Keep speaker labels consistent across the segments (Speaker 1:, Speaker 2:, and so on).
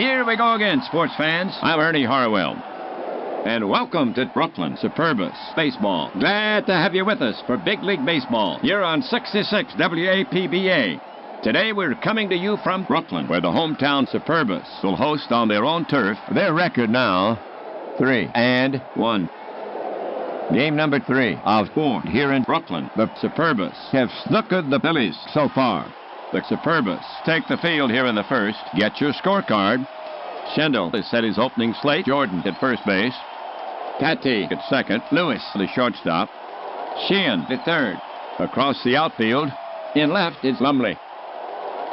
Speaker 1: Here we go again, sports fans. I'm Ernie Harwell. And welcome to Brooklyn Superbas Baseball. Glad to have you with us for Big League Baseball here on 66 WAPBA. Today we're coming to you from Brooklyn, where the hometown Superbas will host on their own turf. Their record now, 3-1. Game number 3 of 4 here in Brooklyn. The Superbas have snookered the Phillies so far. The Superbas take the field here in the first. Get your scorecard. Schendel has set his opening slate. Jordan at first base. Tati at second. Lewis, the shortstop. Sheehan at third. Across the outfield, in left is Lumley.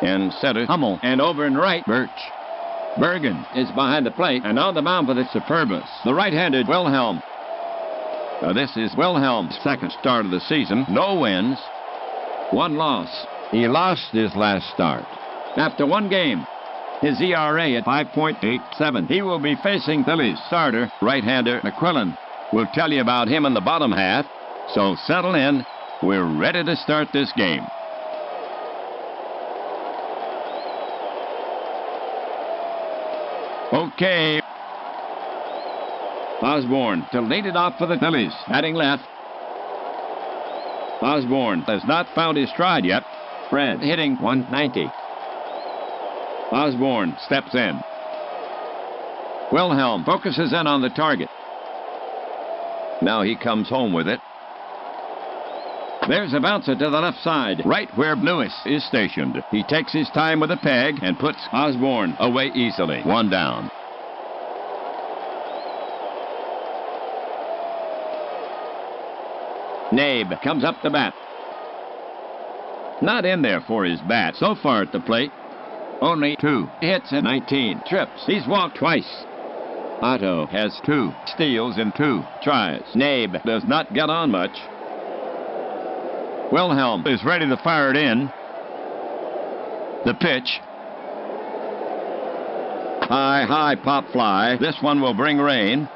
Speaker 1: In center, Hummel. And over in right, Birch. Bergen is behind the plate. And on the mound for the Superbas, the right-handed Wilhelm. This is Wilhelm's second start of the season. No wins, 1 loss. He lost his last start. After 1 game, his ERA at 5.87. He will be facing Phillies starter, right-hander McQuillan. We'll tell you about him in the bottom half. So settle in. We're ready to start this game. Okay. Osborne to lead it off for the Phillies. Batting left. Osborne has not found his stride yet. Fred hitting 190. Osborne steps in. Wilhelm focuses in on the target. Now he comes home with it. There's a bouncer to the left side, right where Lewis is stationed. He takes his time with a peg and puts Osborne away easily. 1 down. Nabe comes up the bat. Not in there for his bat so far at the plate. Only 2 hits and 19 trips. He's walked twice. Otto has 2 steals in 2 tries. Nabe does not get on much. Wilhelm is ready to fire it in. The pitch. High pop fly. This one will bring rain.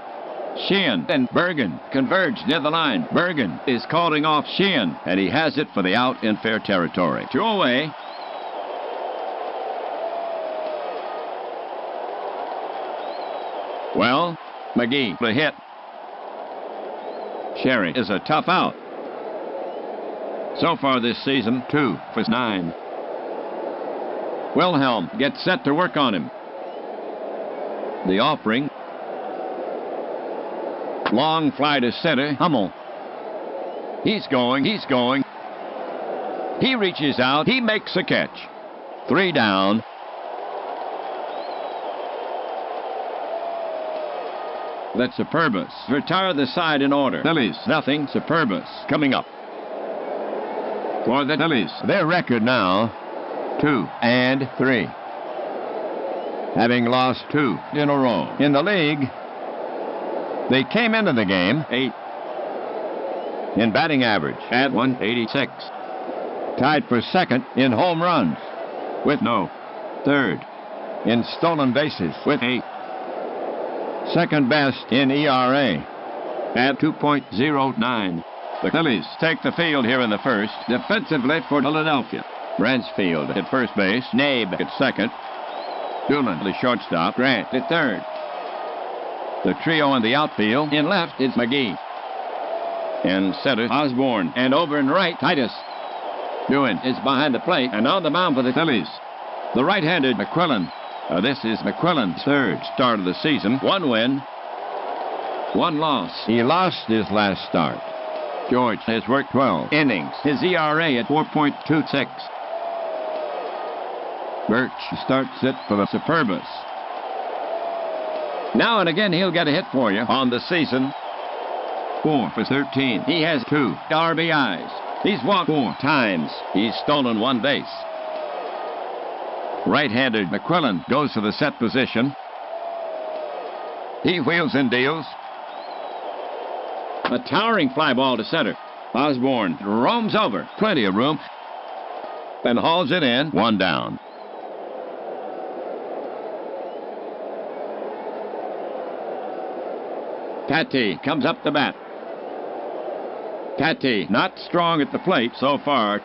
Speaker 1: Sheehan and Bergen converge near the line. Bergen is calling off Sheehan, and he has it for the out in fair territory. 2 away. Well, McGee the hit. Sherry is a tough out. So far this season, 2 for 9. Wilhelm gets set to work on him. The offering. Long fly to center. Hummel. He's going. He reaches out. He makes a catch. 3 down. The Superbas retire the side in order. Phillies, nothing. Superbas coming up. For the Phillies, their record now, 2-3. Having lost 2 in a row. In the league, they came into the game 8 in batting average at 186. Tied for second in home runs with no. Third in stolen bases with 8. Second best in ERA at 2.09. The Phillies take the field here in the first. Defensively for Philadelphia. Bransfield at first base. Nabe at second. Doolan, the shortstop. Grant at third. The trio in the outfield. In left is McGee. In center, Osborne. And over in right, Titus. Doohan is behind the plate and on the mound for the Phillies. The right-handed McQuillan. This is McQuillan's 3rd start of the season. 1 win, 1 loss. He lost his last start. George has worked 12 innings. His ERA at 4.26. Birch starts it for the Superbas. Now and again he'll get a hit for you on the season. 4 for 13. He has 2 RBIs. He's walked 4 times. He's stolen 1 base. Right-handed McQuillan goes to the set position. He wheels and deals. A towering fly ball to center. Osborne roams over. Plenty of room. And hauls it in. 1 down. Tati comes up the bat. Tati not strong at the plate so far.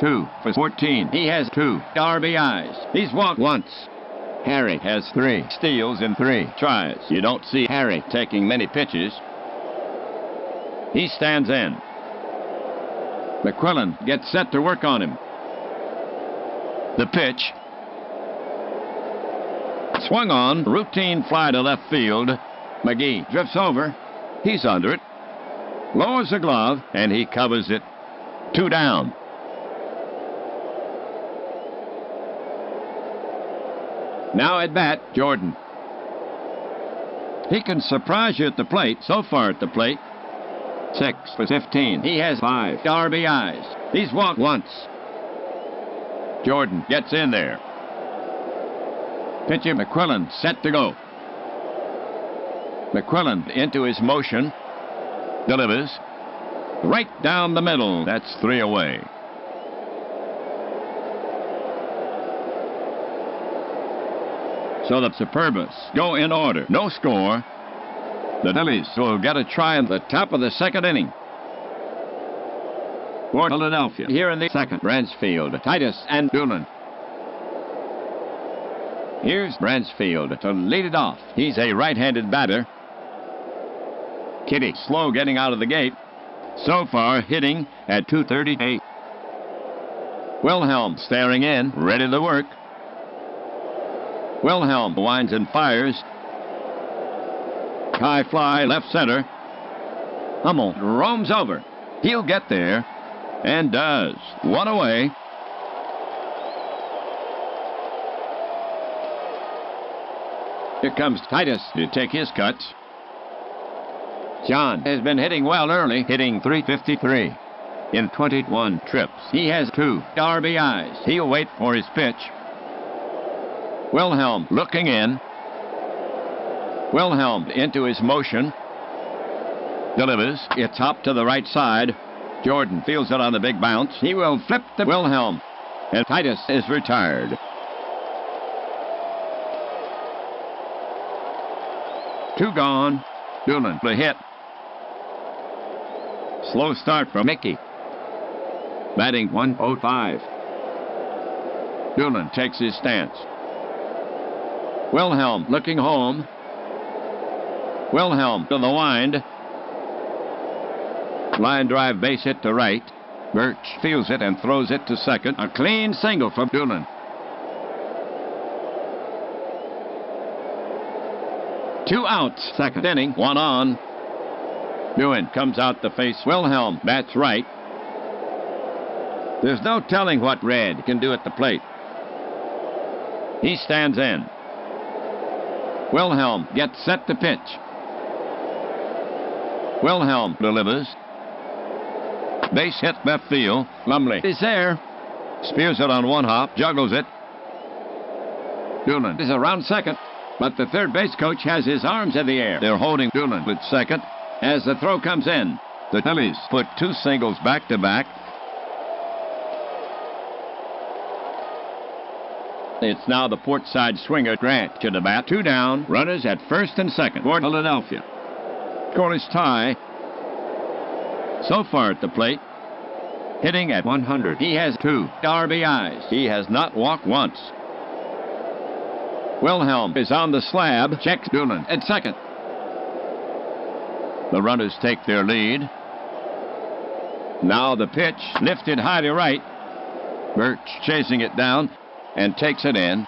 Speaker 1: 2 for 14. He has 2 RBIs. He's walked once. Harry has 3 steals in 3 tries. You don't see Harry taking many pitches. He stands in. McQuillan gets set to work on him. The pitch. Swung on. Routine fly to left field. McGee drifts over. He's under it. Lowers the glove, and he covers it. 2 down. Now at bat, Jordan. He can surprise you at the plate. So far at the plate, 6 for 15. He has 5 RBIs. He's walked once. Jordan gets in there. Pitcher McQuillan set to go. McQuillan into his motion. Delivers. Right down the middle. That's 3 away. So the Superbas go in order. No score. The Phillies will get a try in the top of the 2nd inning. For Philadelphia, here in the 2nd, Bransfield, Titus, and Doolin. Here's Bransfield to lead it off. He's a right-handed batter. Kitty slow getting out of the gate. So far, hitting at .238. Wilhelm staring in, ready to work. Wilhelm winds and fires. High fly left center. Hummel roams over. He'll get there, and does. 1 away. Here comes Titus to take his cuts. John has been hitting well early, hitting .353 in 21 trips. He has 2 RBIs. He'll wait for his pitch. Wilhelm looking in. Wilhelm into his motion. Delivers. It's up to the right side. Jordan feels it on the big bounce. He will flip to Wilhelm. And Titus is retired. Two gone. Doolin the hit. Slow start from Mickey. Batting 105. Doolin takes his stance. Wilhelm looking home. Wilhelm to the wind. Line drive base hit to right. Birch fields it and throws it to second. A clean single from Doolin. 2 outs, 2nd inning, 1 on. Doolin comes out to face Wilhelm. Bats right. There's no telling what Red can do at the plate. He stands in. Wilhelm gets set to pitch. Wilhelm delivers. Base hit left field. Lumley is there. Spears it on one hop. Juggles it. Doolin is around second. But the third base coach has his arms in the air. They're holding Doolin with second as the throw comes in. The Phillies put 2 singles back to back. It's now the port side swinger Grant to the bat. 2 down. Runners at first and second for Philadelphia. Scoreless tie. So far at the plate, hitting at 100. He has 2 RBIs. He has not walked once. Wilhelm is on the slab. Checks Doolin at second. The runners take their lead. Now the pitch lifted high to right. Birch chasing it down and takes it in.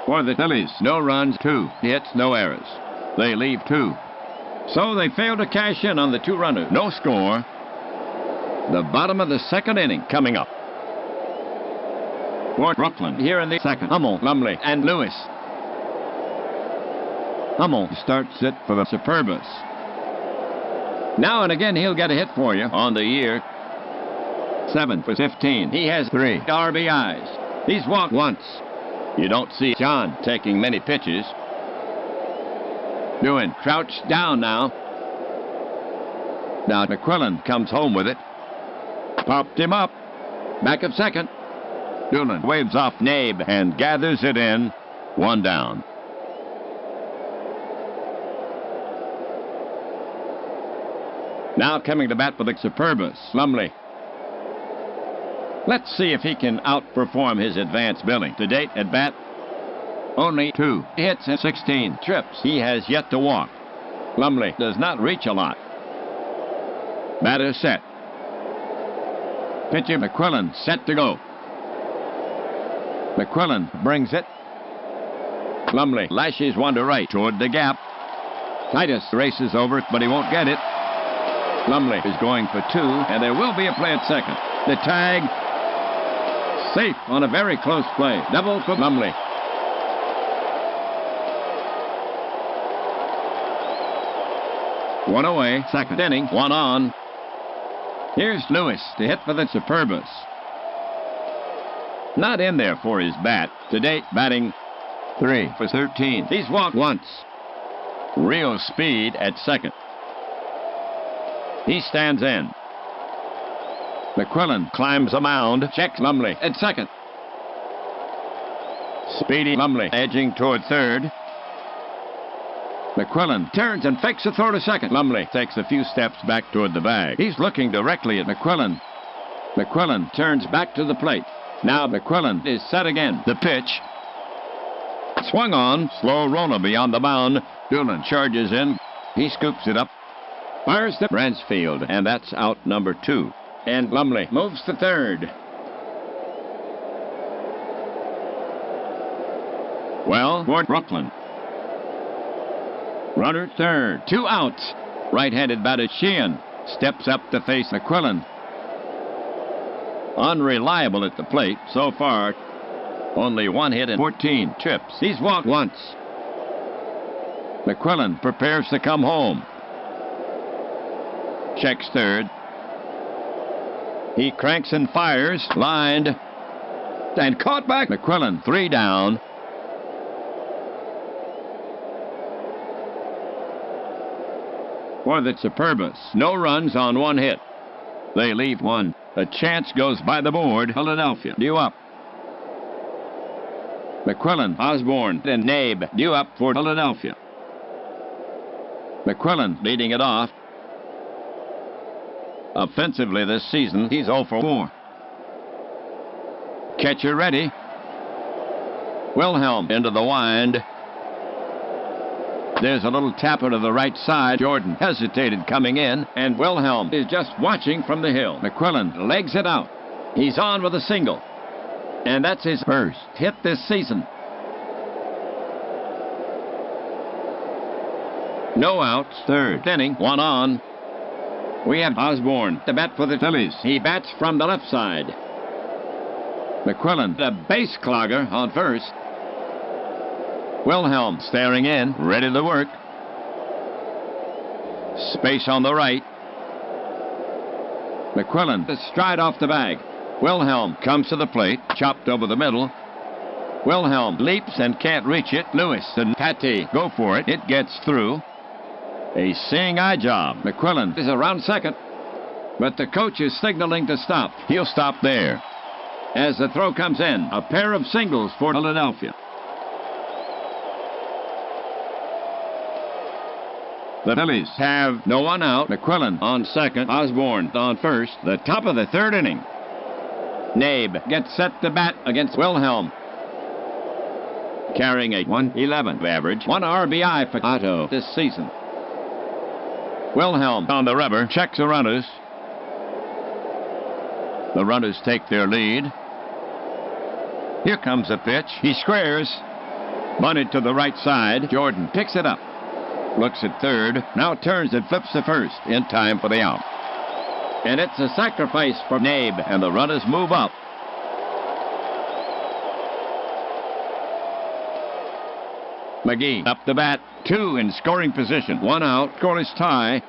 Speaker 1: For the Phillies, no runs, 2 hits, no errors. They leave 2. So they fail to cash in on the 2 runners. No score. The bottom of the 2nd inning coming up. For Brooklyn, here in the 2nd, Hummel, Lumley, and Lewis. Hummel starts it for the Superbas. Now and again, he'll get a hit for you on the year. 7 for 15. He has 3 RBIs. He's walked once. You don't see John taking many pitches. Doolin crouched down now. Now McQuillan comes home with it. Popped him up. Back of second. Doolin waves off Nabe and gathers it in. 1 down. Now coming to bat for the Superbas, Lumley. Let's see if he can outperform his advanced billing. To date, at bat, only 2 hits and 16 trips. He has yet to walk. Lumley does not reach a lot. Batter set. Pitcher McQuillan set to go. McQuillan brings it. Lumley lashes one to right toward the gap. Titus races over it, but he won't get it. Lumley is going for 2, and there will be a play at second. The tag, safe on a very close play. Double for Lumley. One away, second inning, 1 on. Here's Lewis to hit for the Superbas. Not in there for his bat. To date, batting 3 for 13. He's walked once. Real speed at second. He stands in. McQuillan climbs a mound. Checks Lumley at second. Speedy Lumley edging toward third. McQuillan turns and fakes a throw to second. Lumley takes a few steps back toward the bag. He's looking directly at McQuillan. McQuillan turns back to the plate. Now McQuillan is set again. The pitch. Swung on. Slow roller beyond the mound. Doolan charges in. He scoops it up. Fires to Bransfield, and that's out number 2. And Lumley moves to third. Well, for Brooklyn. Runner third. 2 outs. Right-handed batter Sheehan steps up to face McQuillan. Unreliable at the plate so far. Only 1 hit and 14 trips. He's walked once. McQuillan prepares to come home. Checks third. He cranks and fires. Lined. And caught back. McQuillan 3 down. For the Superbas, no runs on 1 hit. They leave 1. A chance goes by the board. Philadelphia due up. McQuillan, Osborne, and Nabe due up for Philadelphia. McQuillan leading it off. Offensively this season, he's 0 for 4. Catcher ready. Wilhelm into the wind. There's a little tapper to the right side. Jordan hesitated coming in, and Wilhelm is just watching from the hill. McQuillan legs it out. He's on with a single. And that's his first hit this season. No outs. Third inning, 1 on. We have Osborne to bat for the Phillies. He bats from the left side. McQuillan, the base clogger on first. Wilhelm staring in, ready to work. Space on the right. McQuillan, the stride off the bag. Wilhelm comes to the plate, chopped over the middle. Wilhelm leaps and can't reach it. Lewis and Patty go for it. It gets through. A seeing eye job. McQuillan is around second, but the coach is signaling to stop. He'll stop there. As the throw comes in, a pair of singles for Philadelphia. The Phillies have no 1 out. McQuillan on second. Osborne on first. The top of the 3rd inning. Nabe gets set to bat against Wilhelm. Carrying a 111 average. 1 RBI for Otto this season. Wilhelm on the rubber. Checks the runners. The runners take their lead. Here comes the pitch. He squares. Bunted to the right side. Jordan picks it up. Looks at third. Now turns and flips to first. In time for the out. And it's a sacrifice for Nabe. And the runners move up. McGee up the bat. 2 in scoring position. 1 out. Scoreless tie.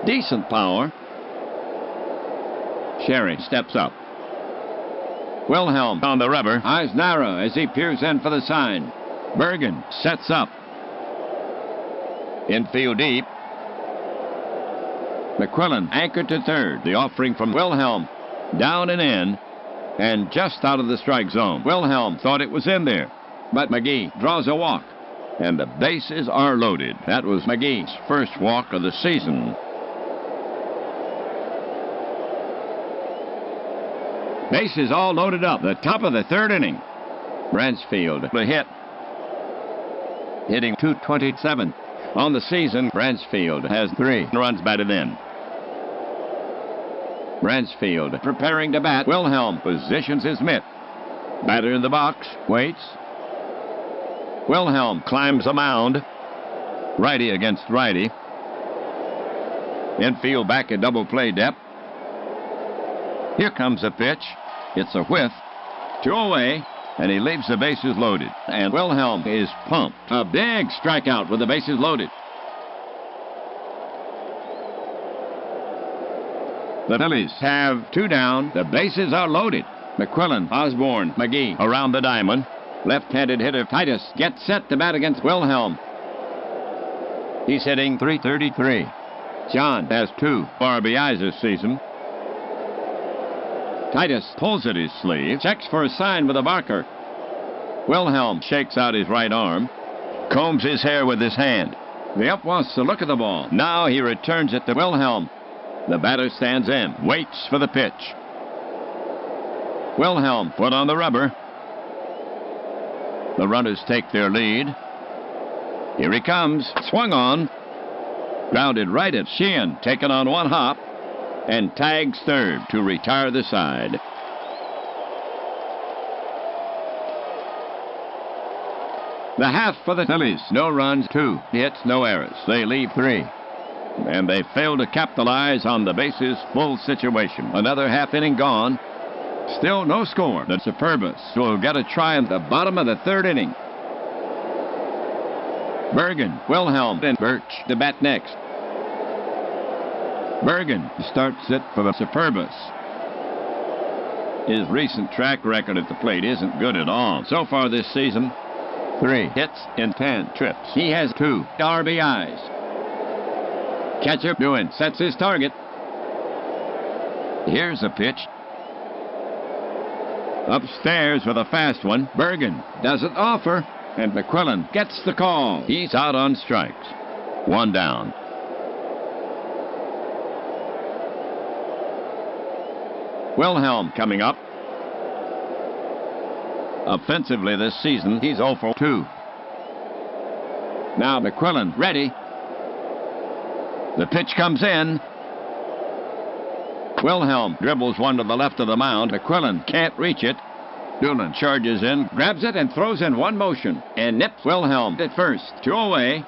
Speaker 1: Decent power. Sherry steps up. Wilhelm on the rubber. Eyes narrow as he peers in for the sign. Bergen sets up. Infield deep. McQuillan anchored to third. The offering from Wilhelm. Down and in. And just out of the strike zone. Wilhelm thought it was in there. But McGee draws a walk. And the bases are loaded. That was McGee's first walk of the season. Bases all loaded up. The top of the third inning. Bransfield, the hit. Hitting .227. On the season, Bransfield has 3 runs batted in. Bransfield preparing to bat. Wilhelm positions his mitt. Batter in the box. Waits. Wilhelm climbs a mound. Righty against righty. Infield back at double play depth. Here comes a pitch. It's a whiff. 2 away, and he leaves the bases loaded. And Wilhelm is pumped. A big strikeout with the bases loaded. The Phillies have 2 down. The bases are loaded. McQuillan, Osborne, McGee around the diamond. Left-handed hitter Titus gets set to bat against Wilhelm. He's hitting .333. John has 2 RBIs this season. Titus pulls at his sleeve, checks for a sign with a marker. Wilhelm shakes out his right arm, combs his hair with his hand. The ump wants to look at the ball. Now he returns it to Wilhelm. The batter stands in, waits for the pitch. Wilhelm foot on the rubber. The runners take their lead. Here he comes, swung on. Grounded right at Sheehan, taken on 1 hop, and tags third to retire the side. The half for the Phillies. No runs, 2 hits, no errors. They leave 3. And they fail to capitalize on the bases full situation. Another half inning gone. Still no score. The Superbas will get a try in the bottom of the 3rd inning. Bergen, Wilhelm, and Birch to bat next. Bergen starts it for the Superbas. His recent track record at the plate isn't good at all. So far this season, 3 hits in 10 trips. He has 2 RBIs. Catcher Doohan sets his target. Here's a pitch. Upstairs with a fast one. Bergen doesn't offer, and McQuillan gets the call. He's out on strikes. 1 down. Wilhelm coming up. Offensively this season, he's 0 for 2. Now McQuillan ready. The pitch comes in. Wilhelm dribbles one to the left of the mound. McQuillan can't reach it. Doohan charges in, grabs it, and throws in one motion. And nips Wilhelm at first. 2 away.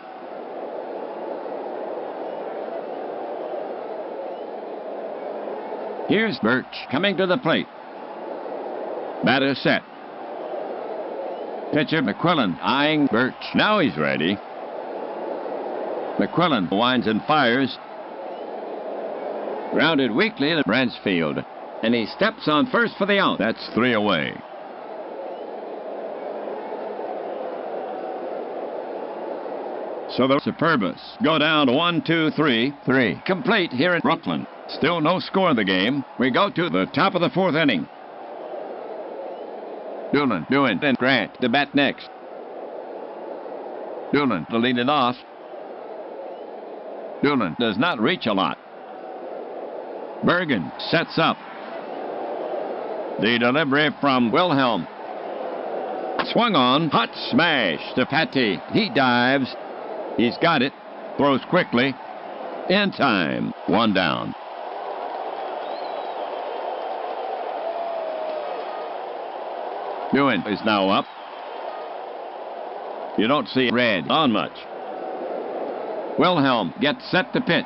Speaker 1: Here's Birch coming to the plate. Batter set. Pitcher McQuillan eyeing Birch. Now he's ready. McQuillan winds and fires. Grounded weakly to Bransfield. And he steps on first for the out. That's 3 away. So the Superbas go down 1-2-3. Complete here in Brooklyn. Still no score in the game. We go to the top of the 4th inning. Doohan, and Grant to bat next. Doohan to lead it off. Doohan does not reach a lot. Bergen sets up. The delivery from Wilhelm. Swung on. Hot smash to Patty. He dives. He's got it. Throws quickly. In time. 1 down. Doohan is now up. You don't see red on much. Wilhelm gets set to pitch.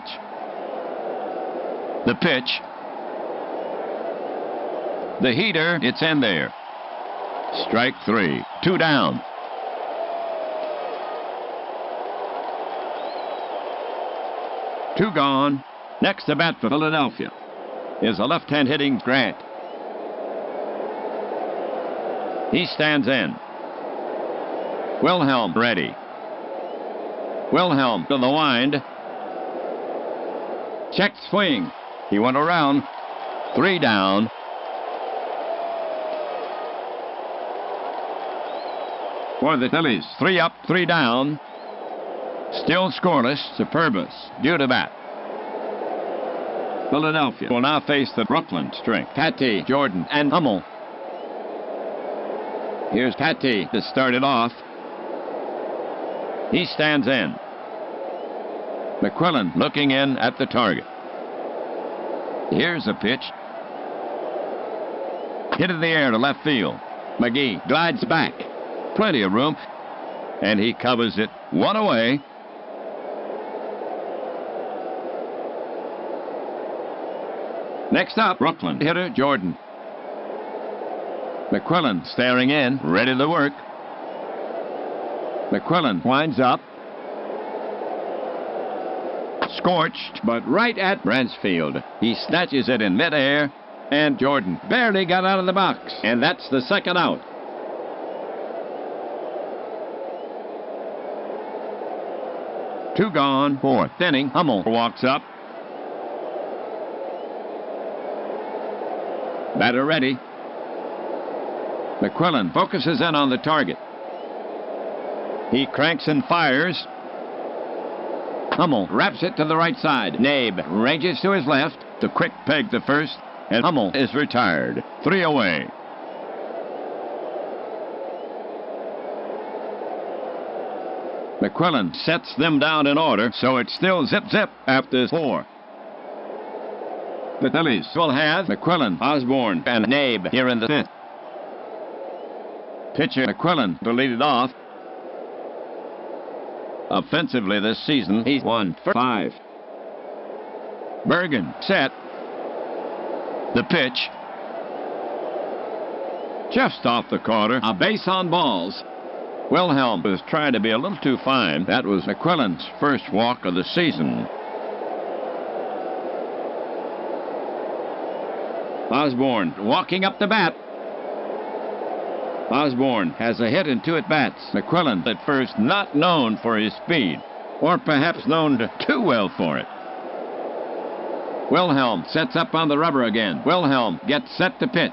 Speaker 1: The pitch. The heater, it's in there. Strike 3. 2 down. Two gone. Next to bat for Philadelphia is a left-hand hitting Grant. He stands in. Wilhelm ready. Wilhelm to the wind. Check swing. He went around. 3 down. For the Phillies, 3 up, 3 down. Still scoreless, Superbas due to bat. Philadelphia will now face the Brooklyn strength. Patty, Jordan, and Hummel. Here's Patty to start it off. He stands in. McQuillan looking in at the target. Here's a pitch. Hit in the air to left field. McGee glides back. Plenty of room. And he covers it one away. Next up, Brooklyn hitter Jordan. McQuillan staring in, ready to work. McQuillan winds up. Scorched, but right at Bransfield. He snatches it in midair, and Jordan barely got out of the box. And that's the second out. Two gone, fourth inning. Hummel walks up. Batter ready. McQuillan focuses in on the target. He cranks and fires. Hummel wraps it to the right side. Nabe ranges to his left. The quick peg to first, and Hummel is retired. 3 away. McQuillan sets them down in order, so it's still zip-zip after 4. The Phillies will have McQuillan, Osborne, and Nabe here in the 5th. Pitcher McQuillan to lead it off. Offensively this season, he's 1 for 5. Bergen set. The pitch. Just off the corner, a base on balls. Wilhelm was trying to be a little too fine. That was McQuillan's first walk of the season. Osborne walking up the bat. Osborne has a hit and 2 at-bats. McQuillan at first not known for his speed, or perhaps known too well for it. Wilhelm sets up on the rubber again. Wilhelm gets set to pitch.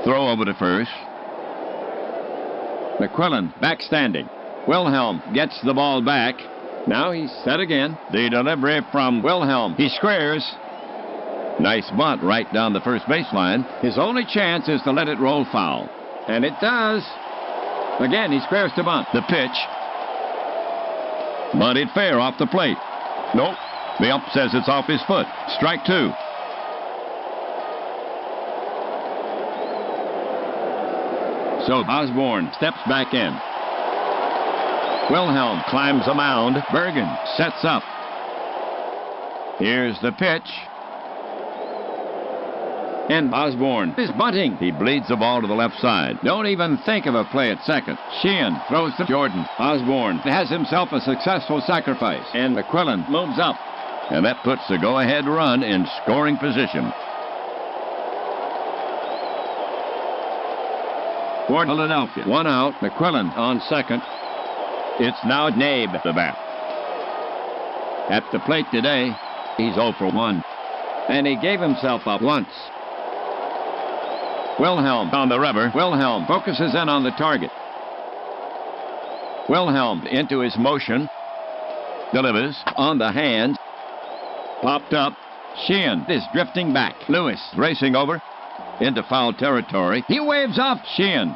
Speaker 1: Throw over to first. McQuillan back standing. Wilhelm gets the ball back. Now he's set again. The delivery from Wilhelm. He squares. Nice bunt right down the first baseline. His only chance is to let it roll foul. And it does. Again, he squares to bunt. The pitch. Bunted fair off the plate. Nope. The ump says it's off his foot. Strike 2. So Osborne steps back in. Wilhelm climbs a mound. Bergen sets up. Here's the pitch. And Osborne is bunting. He bleeds the ball to the left side. Don't even think of a play at second. Sheehan throws to Jordan. Osborne has himself a successful sacrifice. And McQuillan moves up. And that puts the go-ahead run in scoring position. For Philadelphia, 1 out. McQuillan on second. It's now Nabe the bat. At the plate today, he's 0 for 1. And he gave himself up once. Wilhelm on the rubber. Wilhelm focuses in on the target. Wilhelm into his motion. Delivers on the hand. Popped up. Sheehan is drifting back. Lewis racing over into foul territory. He waves off Sheehan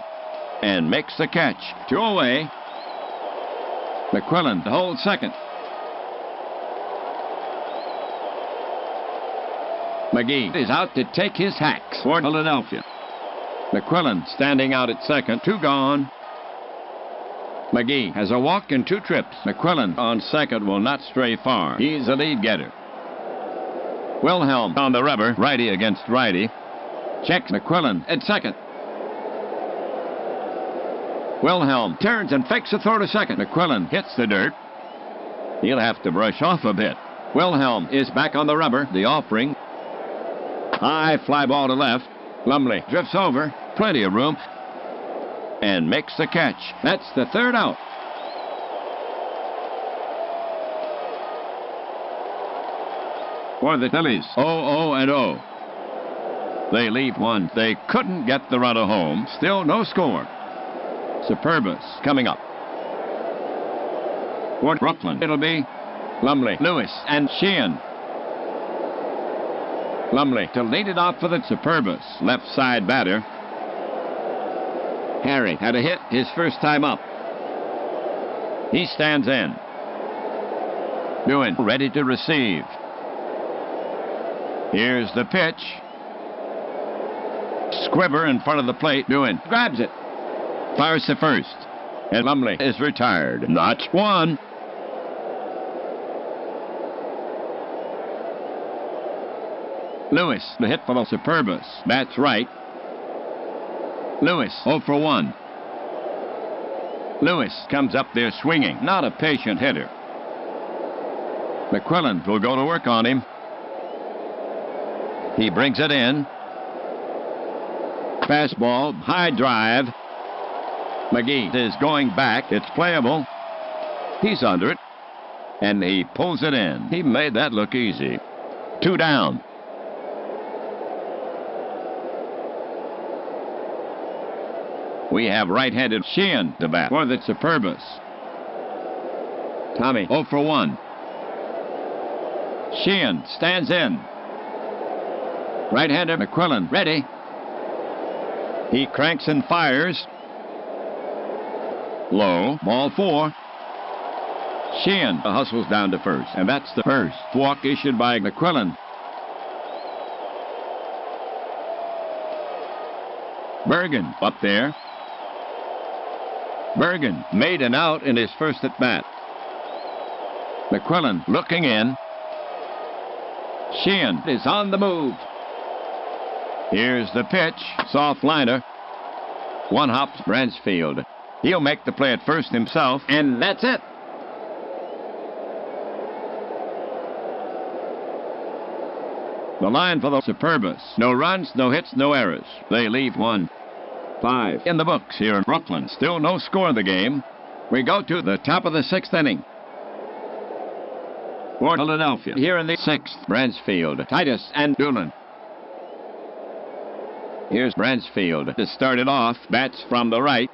Speaker 1: and makes the catch. 2 away. McQuillan to hold second. McGee is out to take his hacks for Philadelphia. McQuillan standing out at second. 2 gone. McGee has a walk and 2 trips. McQuillan on second will not stray far. He's the lead getter. Wilhelm on the rubber. Righty against righty. Checks McQuillan at second. Wilhelm turns and fakes a throw to second. McQuillan hits the dirt. He'll have to brush off a bit. Wilhelm is back on the rubber. The offering. High fly ball to left. Lumley drifts over. Plenty of room. And makes the catch. That's the 3rd out. For the Phillies, 0-0-0. They leave 1. They couldn't get the runner home. Still no score. Superbas coming up. For Brooklyn, it'll be Lumley, Lewis, and Sheehan. Lumley to lead it off for the Superbas. Left side batter. Harry had a hit his first time up. He stands in. Doing ready to receive. Here's the pitch. Squibber in front of the plate. Doing grabs it. Fires to first. And Lumley is retired. Notch one. Lewis, the hit for the Superbas. Bats right. Lewis, 0 for 1. Lewis comes up there swinging. Not a patient hitter. McQuillan will go to work on him. He brings it in. Fastball, high drive. McGee is going back. It's playable. He's under it. And he pulls it in. He made that look easy. 2 down. We have right-handed Sheehan to bat for the Superbas. Tommy, 0 for 1. Sheehan stands in. Right-hander McQuillan ready. He cranks and fires. Low, ball 4. Sheehan hustles down to first, and that's the first walk issued by McQuillan. Bergen up there. Bergen made an out in his first at-bat. McQuillan looking in. Sheehan is on the move. Here's the pitch. Soft liner. One hops Bransfield. He'll make the play at first himself, and that's it. The line for the Superbas. No runs, no hits, no errors. They leave 1. 5 in the books here in Brooklyn. Still no score in the game. We go to the top of the 6th inning. For Philadelphia, here in the 6th, Bransfield, Titus, and Doolin. Here's Bransfield to start it off. Bats from the right.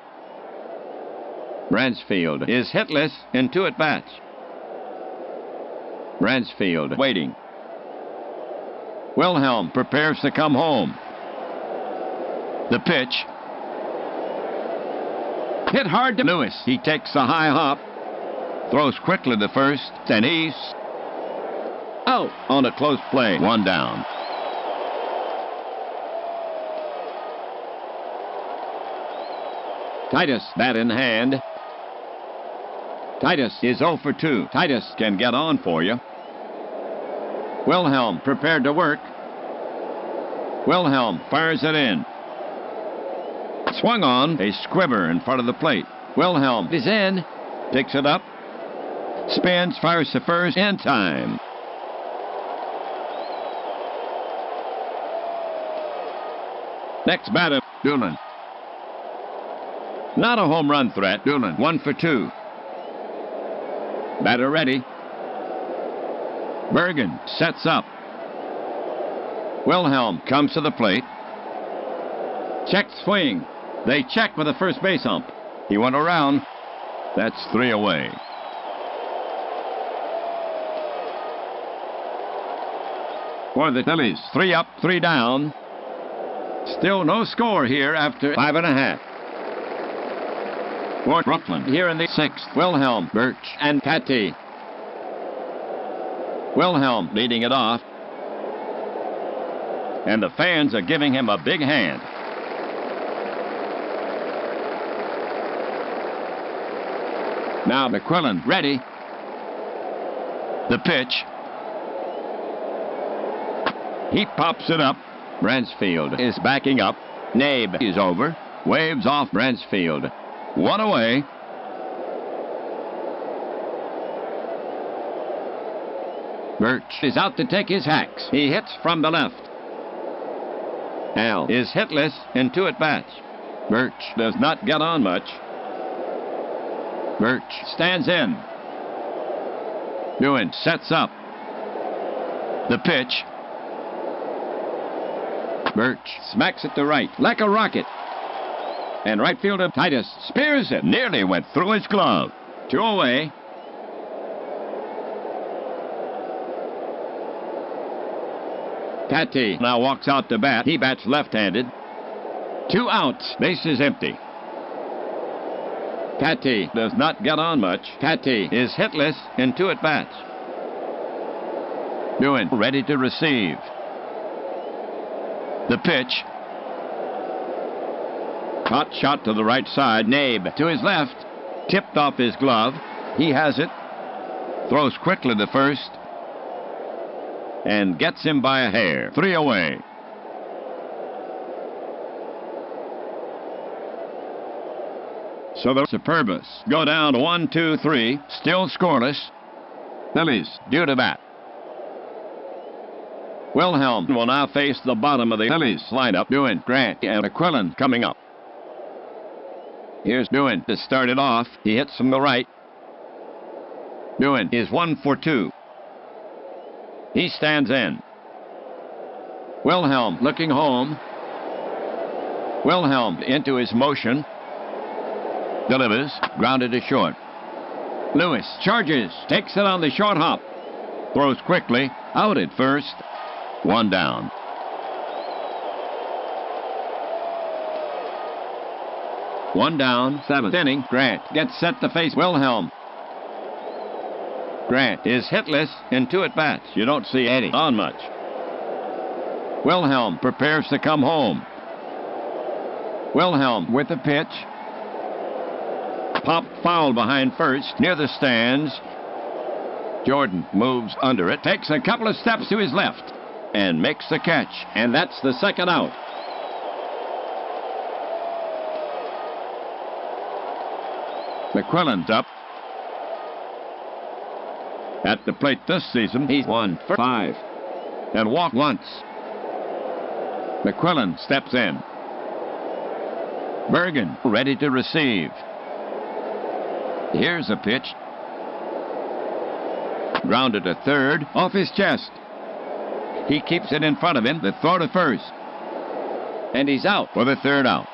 Speaker 1: Bransfield is hitless in 2 at-bats. Bransfield waiting. Wilhelm prepares to come home. The pitch. Hit hard to Lewis. He takes a high hop. Throws quickly to first. And he's out on a close play. 1 down. Titus, bat in hand. Titus is 0 for 2. Titus can get on for you. Wilhelm prepared to work. Wilhelm fires it in. Swung on, a squibber in front of the plate. Wilhelm is in. Picks it up. Spins, fires to first in time. Next batter, Doolin. Not a home run threat. Doolin, 1 for 2. Batter ready. Bergen sets up. Wilhelm comes to the plate. Check swing. They check with the first base ump. He went around. That's 3 away. For the Phillies, 3 up, 3 down. Still no score here after 5 1/2. For Brooklyn, here in the 6th, Wilhelm, Birch, and Catty. Wilhelm leading it off. And the fans are giving him a big hand. Now McQuillan ready. The pitch. He pops it up. Bransfield is backing up. Nabe is over. Waves off Bransfield. 1 away. Birch is out to take his hacks. He hits from the left. Al is hitless in 2 at-bats. Birch does not get on much. Birch stands in. Doing sets up. The pitch. Birch smacks it to right like a rocket. And right fielder Titus spears it. Nearly went through his glove. 2 away. Patty now walks out to bat. He bats left-handed. 2 outs. Base is empty. Patty does not get on much. Patty is hitless in 2 at-bats. Doing ready to receive. The pitch. Hot shot to the right side. Nabe to his left. Tipped off his glove. He has it. Throws quickly to first. And gets him by a hair. 3 away. So the Superbas go down 1-2-3. Still scoreless. Phillies due to bat. Wilhelm will now face the bottom of the Phillies lineup. Doing Grant and McQuillan coming up. Here's Doing to start it off. He hits from the right. Doing is 1 for 2. He stands in. Wilhelm looking home. Wilhelm into his motion. Delivers. Grounded to short. Lewis charges. Takes it on the short hop. Throws quickly. Out at first. 1 down. One down. 7th inning. Grant gets set to face Wilhelm. Grant is hitless in 2 at-bats. You don't see Eddie on much. Wilhelm prepares to come home. Wilhelm with the pitch. Pop foul behind first, near the stands. Jordan moves under it, takes a couple of steps to his left, and makes the catch. And that's the 2nd out. McQuillan's up. At the plate this season, he's 1 for 5. And walked once. McQuillan steps in. Bergen ready to receive. Here's a pitch. Grounded to third, off his chest. He keeps it in front of him, the throw to first. And he's out for the 3rd out.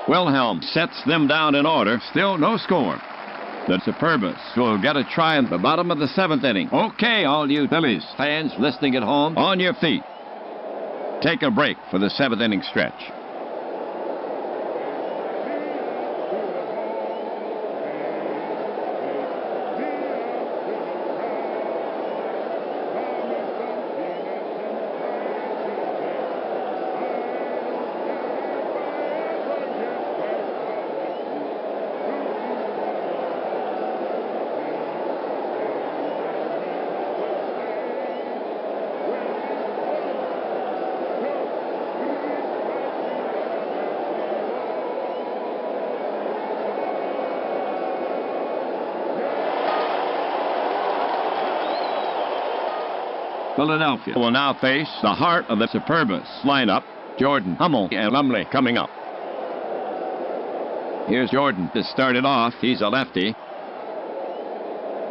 Speaker 1: Wilhelm sets them down in order. Still no score. The Superbas will get a try in the bottom of the 7th inning. Okay, all you Phillies fans listening at home, on your feet. Take a break for the 7th inning stretch. Philadelphia will now face the heart of the Superbas lineup. Jordan, Hummel, and Lumley coming up. Here's Jordan to start it off. He's a lefty.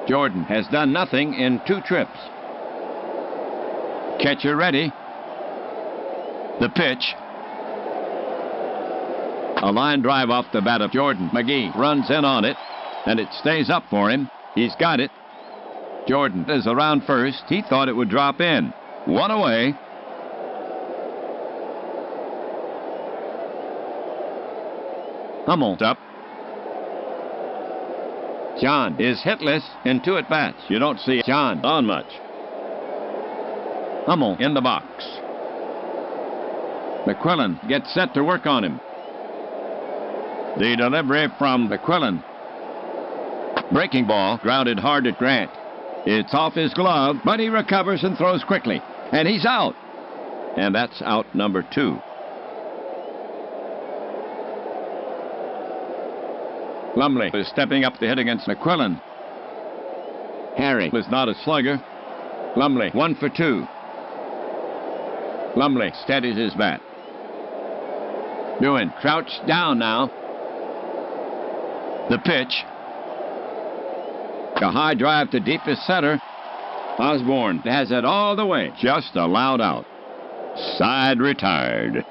Speaker 1: Jordan has done nothing in 2 trips. Catcher ready. The pitch. A line drive off the bat of Jordan. McGee runs in on it, and it stays up for him. He's got it. Jordan is around first. He thought it would drop in. 1 away. Hummel's up. John is hitless in 2 at-bats. You don't see John on much. Hummel in the box. McQuillan gets set to work on him. The delivery from McQuillan. Breaking ball grounded hard at Grant. It's off his glove, but he recovers and throws quickly. And he's out. And that's out number 2. Lumley is stepping up to hit against McQuillan. Harry was not a slugger. Lumley 1 for 2. Lumley steadies his bat. Doing crouched down now. The pitch. A high drive to deepest center. Osborne has it all the way. Just allowed out. Side retired.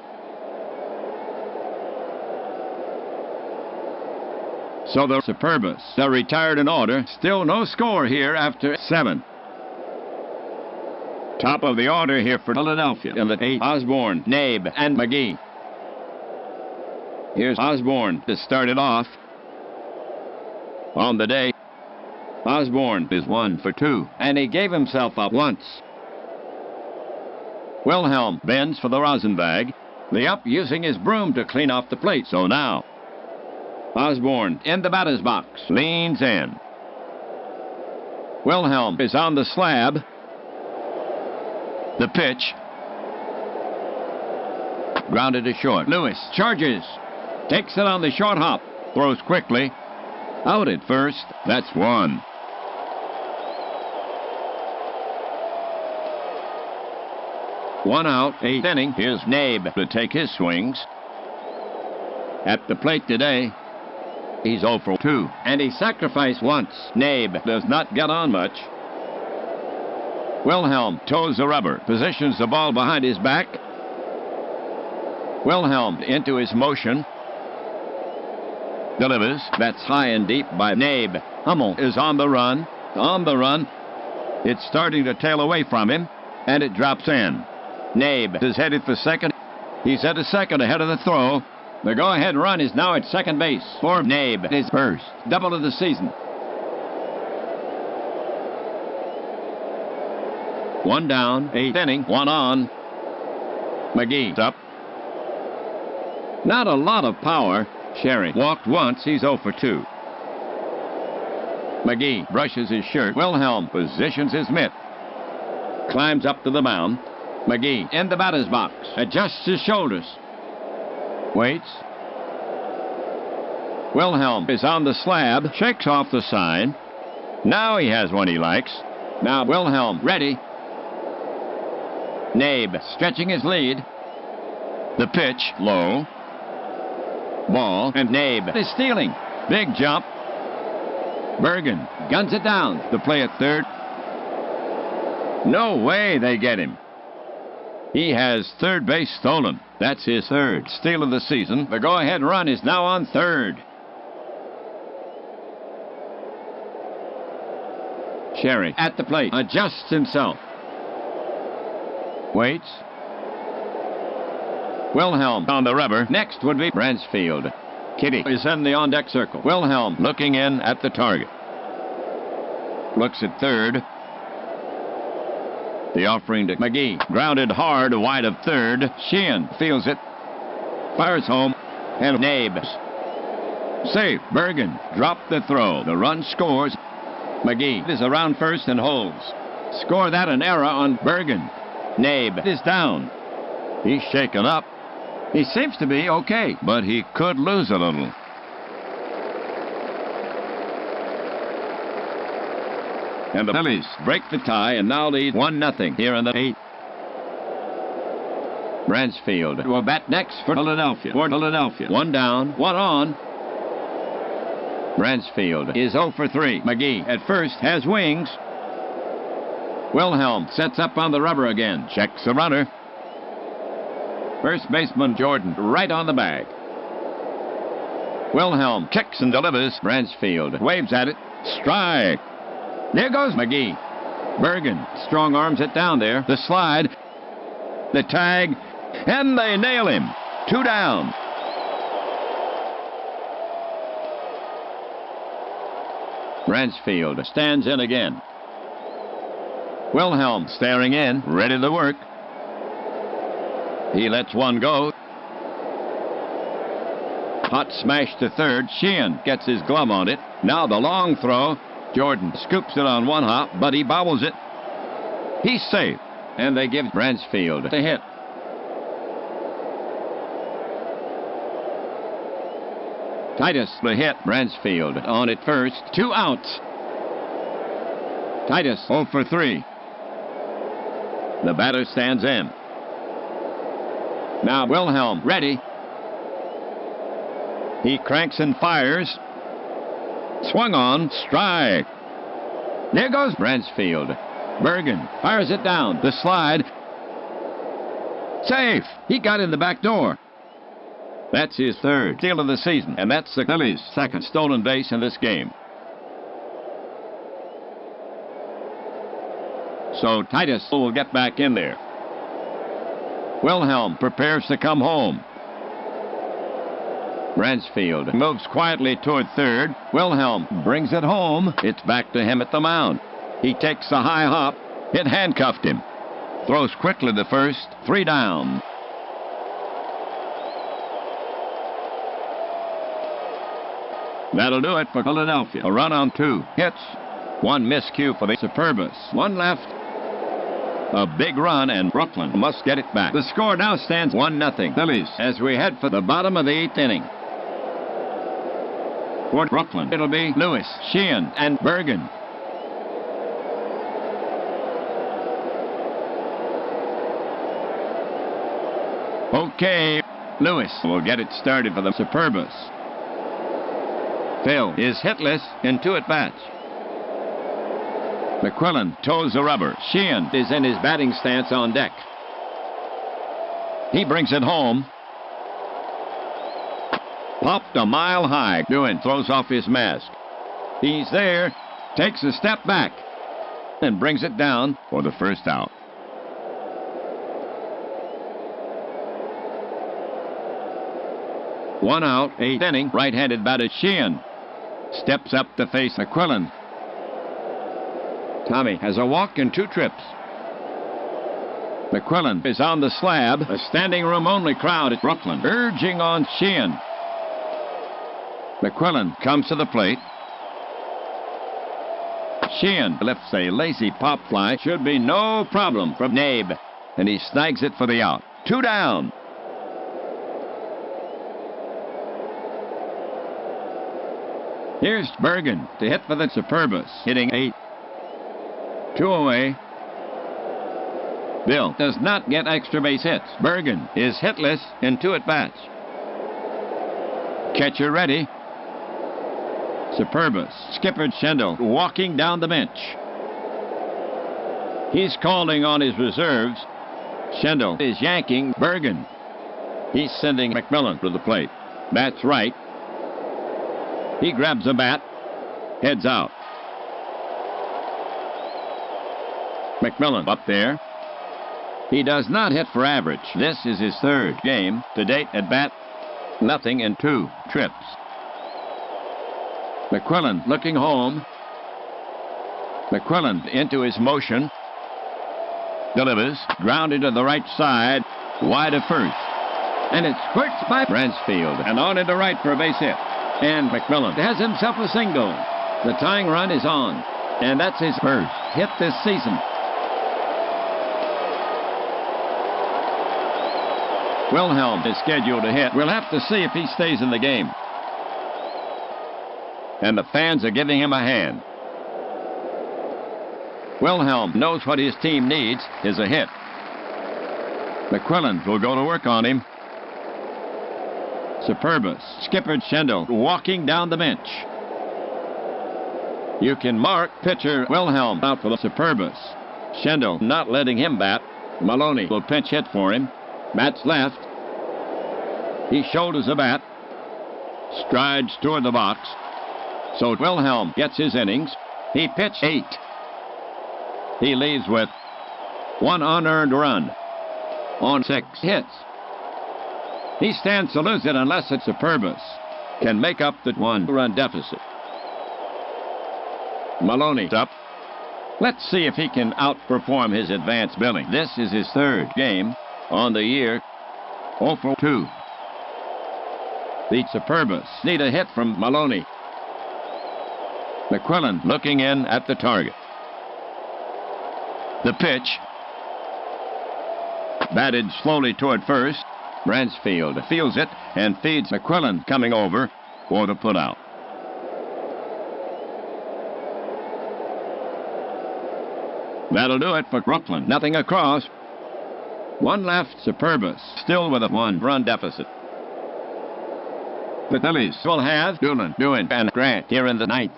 Speaker 1: So the Superbas are retired in order. Still no score here after 7. Top of the order here for Philadelphia. In the 8th, Osborne, Nabe, and McGee. Here's Osborne to start it off. On the day, Osborne is 1 for 2, and he gave himself up once. Wilhelm bends for the Rosenbag. The up using his broom to clean off the plate. So now, Osborne in the batter's box. Leans in. Wilhelm is on the slab. The pitch. Grounded to short. Lewis charges. Takes it on the short hop. Throws quickly. Out at first. That's 1. One out, 8th inning. Here's Nabe to take his swings. At the plate today, he's 0 for 2. And he sacrificed once. Nabe does not get on much. Wilhelm toes the rubber. Positions the ball behind his back. Wilhelm into his motion. Delivers. That's high and deep by Nabe. Hummel is on the run. On the run. It's starting to tail away from him. And it drops in. Nabe is headed for second. He's at a second ahead of the throw. The go-ahead run is now at second base for Nabe. His first double of the season. 1 down, 8th inning, 1 on. McGee's up. Not a lot of power. Sherry walked once. He's 0 for 2. McGee brushes his shirt. Wilhelm positions his mitt. Climbs up to the mound. McGee in the batter's box. Adjusts his shoulders. Waits. Wilhelm is on the slab. Shakes off the sign. Now he has one he likes. Now Wilhelm ready. Nabe stretching his lead. The pitch low. Ball, and Nabe is stealing. Big jump. Bergen guns it down. The play at third. No way they get him. He has third base stolen. That's his third steal of the season. The go-ahead run is now on third. Sherry at the plate. Adjusts himself. Waits. Wilhelm on the rubber. Next would be Bransfield. Kitty is in the on-deck circle. Wilhelm looking in at the target. Looks at third. The offering to McGee. Grounded hard wide of third. Sheehan feels it. Fires home. And Nabe. Safe. Bergen dropped the throw. The run scores. McGee is around first and holds. Score that an error on Bergen. Nabe is down. He's shaken up. He seems to be okay, but he could lose a little. And the Phillies break the tie and now lead 1-0 here in the 8th. Bransfield will bat next for Philadelphia. 1 down, 1 on. Bransfield is 0 for 3. McGee at first has wings. Wilhelm sets up on the rubber again. Checks the runner. First baseman Jordan right on the bag. Wilhelm kicks and delivers. Bransfield waves at it. Strike. There goes McGee. Bergen strong arms it down there. The slide. The tag. And they nail him. 2 down. Bransfield stands in again. Wilhelm staring in, ready to work. He lets one go. Hot smash to third. Sheehan gets his glove on it. Now the long throw. Jordan scoops it on one hop, but he bobbles it. He's safe. And they give Bransfield the hit. Titus the hit. Bransfield on at first. 2 outs. Titus 0 for 3. The batter stands in. Now Wilhelm ready. He cranks and fires. Swung on. Strike. There goes Bransfield. Bergen fires it down. The slide. Safe. He got in the back door. That's his third steal of the season, and that's the Phillies' second stolen base in this game. So Titus will get back in there. Wilhelm prepares to come home. Bransfield moves quietly toward third. Wilhelm brings it home. It's back to him at the mound. He takes a high hop. It handcuffed him. Throws quickly to first. 3 down. That'll do it for Philadelphia. A run on 2 hits. 1 miscue for the Superbas. 1 left. A big run, and Brooklyn must get it back. The score now stands 1-0 Phillies as we head for the bottom of the 8th inning. For Brooklyn, it'll be Lewis, Sheehan, and Bergen. Okay, Lewis will get it started for the Superbas. Phil is hitless in 2 at-bats. McQuillan toes the rubber. Sheehan is in his batting stance on deck. He brings it home. Popped a mile high. Doan throws off his mask. He's there. Takes a step back. And brings it down for the first out. One out, 8th inning. Right-handed batter Sheehan steps up to face McQuillan. Tommy has a walk and 2 trips. McQuillan is on the slab. A standing room only crowd at Brooklyn urging on Sheehan. McQuillan comes to the plate. Sheehan lifts a lazy pop fly. Should be no problem from Nabe. And he snags it for the out. 2 down. Here's Bergen to hit for the Superbas, hitting 8. 2 away. Bill does not get extra base hits. Bergen is hitless in 2 at-bats. Catcher ready. Superbas. Skipper Schendel walking down the bench. He's calling on his reserves. Schendel is yanking Bergen. He's sending McMillan to the plate. That's right. He grabs a bat. Heads out. McMillan up there. He does not hit for average. This is his 3rd game to date at bat. Nothing in 2 trips. McQuillan looking home. McQuillan into his motion. Delivers. Grounded to the right side. Wide of first. And it squirts by Bransfield. And on into right for a base hit. And McMillan has himself a single. The tying run is on. And that's his first hit this season. Wilhelm is scheduled to hit. We'll have to see if he stays in the game. And the fans are giving him a hand. Wilhelm knows what his team needs is a hit. McQuillan will go to work on him. Superbas. Skipper Schendel walking down the bench. You can mark pitcher Wilhelm out for the Superbas. Schendel not letting him bat. Maloney will pinch hit for him. Bats left. He shoulders a bat. Strides toward the box. So Wilhelm gets his innings. He pitched 8. He leaves with 1 unearned run on 6 hits. He stands to lose it unless it's Superbas can make up the 1-run deficit. Maloney's up. Let's see if he can outperform his advanced billing. This is his 3rd game on the year. 0 for 2. The Superbas need a hit from Maloney. McQuillan looking in at the target. The pitch. Batted slowly toward first. Bransfield feels it and feeds McQuillan coming over for the putout. That'll do it for Brooklyn. Nothing across. 1 left. Superbas still with a 1-run deficit. The Phillies will have Doan, and Grant here in the 9th.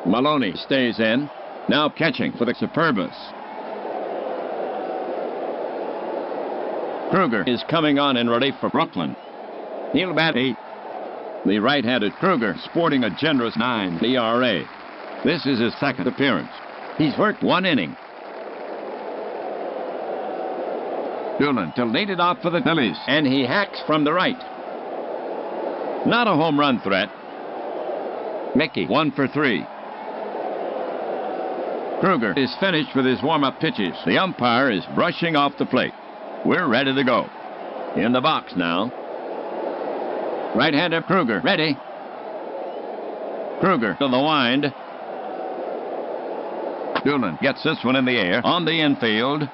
Speaker 1: Maloney stays in. Now catching for the Superbas. Kruger is coming on in relief for Brooklyn. He'll bat 8. The right-handed Kruger sporting a generous 9 ERA. This is his second appearance. He's worked 1 inning. Doolin to lead it off for the Phillies, and he hacks from the right. Not a home run threat. Mickey 1 for 3. Kruger is finished with his warm-up pitches. The umpire is brushing off the plate. We're ready to go. In the box now. Right-hander Kruger ready. Kruger to the wind. Doolin gets this one in the air on the infield.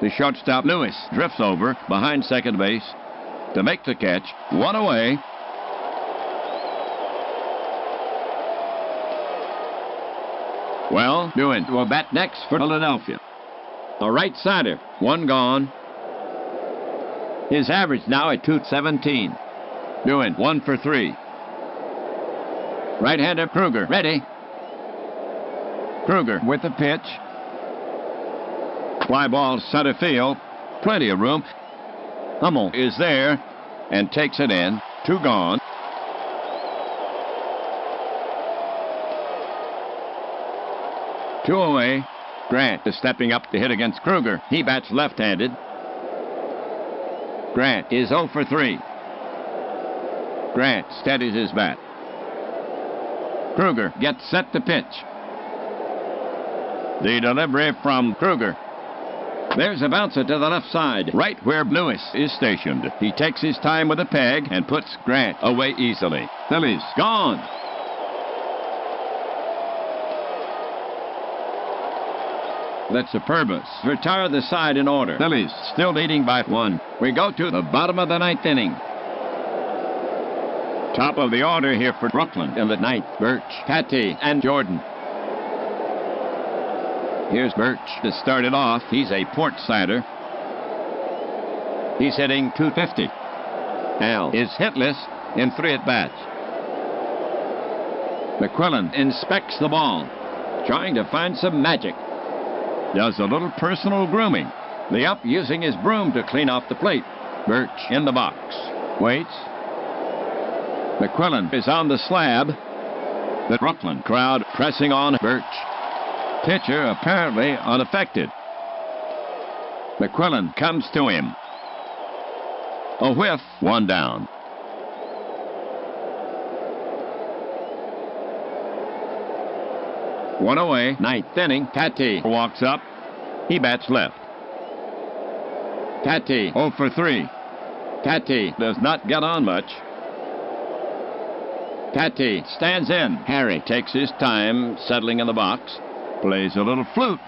Speaker 1: The shortstop Lewis drifts over behind second base to make the catch. 1 away. Well, Doolin will bat next for Philadelphia. A right-sider, 1 gone. His average now at .217. Doolin 1 for 3. Right-hander Kruger ready. Kruger with the pitch. Fly ball center field. Plenty of room. Hummel is there and takes it in. 2 gone. Two away. Grant is stepping up to hit against Kruger. He bats left-handed. Grant is 0 for 3. Grant steadies his bat. Kruger gets set to pitch. The delivery from Kruger. There's a bouncer to the left side, right where Lewis is stationed. He takes his time with a peg and puts Grant away easily. Phillies gone. The Superbas retire the side in order. Phillies still leading by 1. We go to the bottom of the 9th inning. Top of the order here for Brooklyn in the 9th. Birch, Patty, and Jordan. Here's Birch to start it off. He's a port sider. He's hitting .250. Al is hitless in 3 at-bats. McQuillan inspects the ball, trying to find some magic. Does a little personal grooming. The ump using his broom to clean off the plate. Birch in the box. Waits. McQuillan is on the slab. The Brooklyn crowd pressing on Birch. Pitcher apparently unaffected. McQuillan comes to him. A whiff, 1 down. One away, 9th inning. Patty walks up. He bats left. Patty 0 for 3. Patty does not get on much. Patty stands in. Harry takes his time settling in the box. Plays a little flute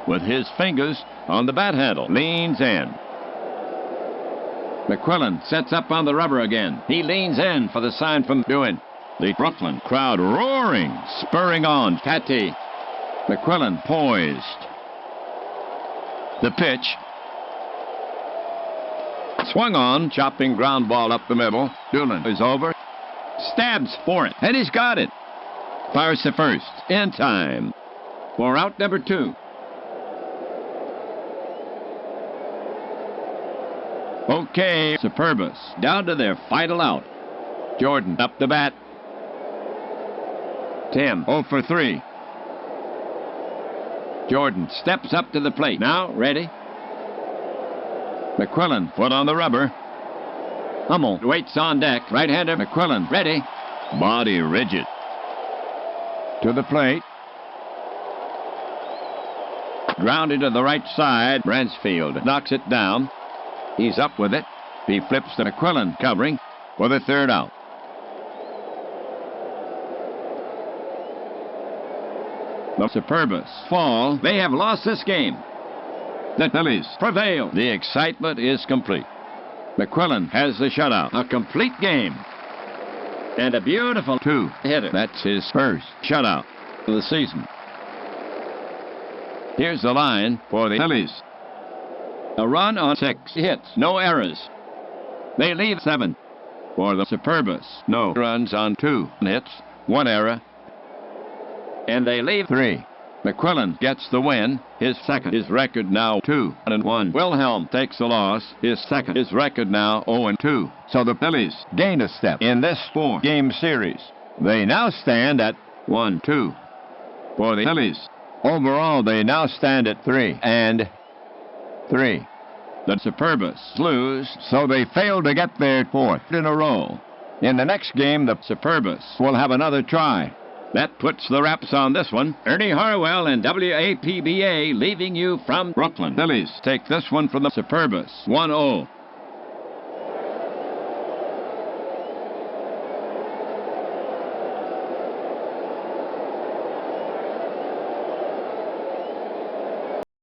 Speaker 1: with his fingers on the bat handle. Leans in. McQuillan sets up on the rubber again. He leans in for the sign from Doolin. The Brooklyn crowd roaring, spurring on. Patty. McQuillan poised. The pitch. Swung on, chopping ground ball up the middle. Doolin is over. Stabs for it, and he's got it. Fires to first, in time. For out number 2. Okay, Superbas down to their final out. Jordan up the bat. Tim 0 for 3. Jordan steps up to the plate. Now ready. McQuillan foot on the rubber. Hummel waits on deck. Right-hander McQuillan ready. Body rigid. To the plate. Grounded to the right side. Bransfield knocks it down. He's up with it. He flips to McQuillan covering for the 3rd out. The Superbas fall. They have lost this game. The Phillies prevail. The excitement is complete. McQuillan has the shutout. A complete game. And a beautiful 2-hitter. That's his first shutout of the season. Here's the line for the Phillies. A run on 6 hits. No errors. They leave 7 for the Superbas. No runs on 2 hits. 1 error. And they leave 3 McQuillan gets the win. His second. His record now 2-1. Wilhelm takes the loss. His second. His record now 0-2. So the Phillies gained a step in this 4-game series. They now stand at 1-2 for the Phillies. Overall, they now stand at 3-3. The Superbas lose, so they fail to get their 4th in a row. In the next game, the Superbas will have another try. That puts the wraps on this one. Ernie Harwell and WAPBA leaving you from Brooklyn. Phillies take this one from the Superbas 1-0.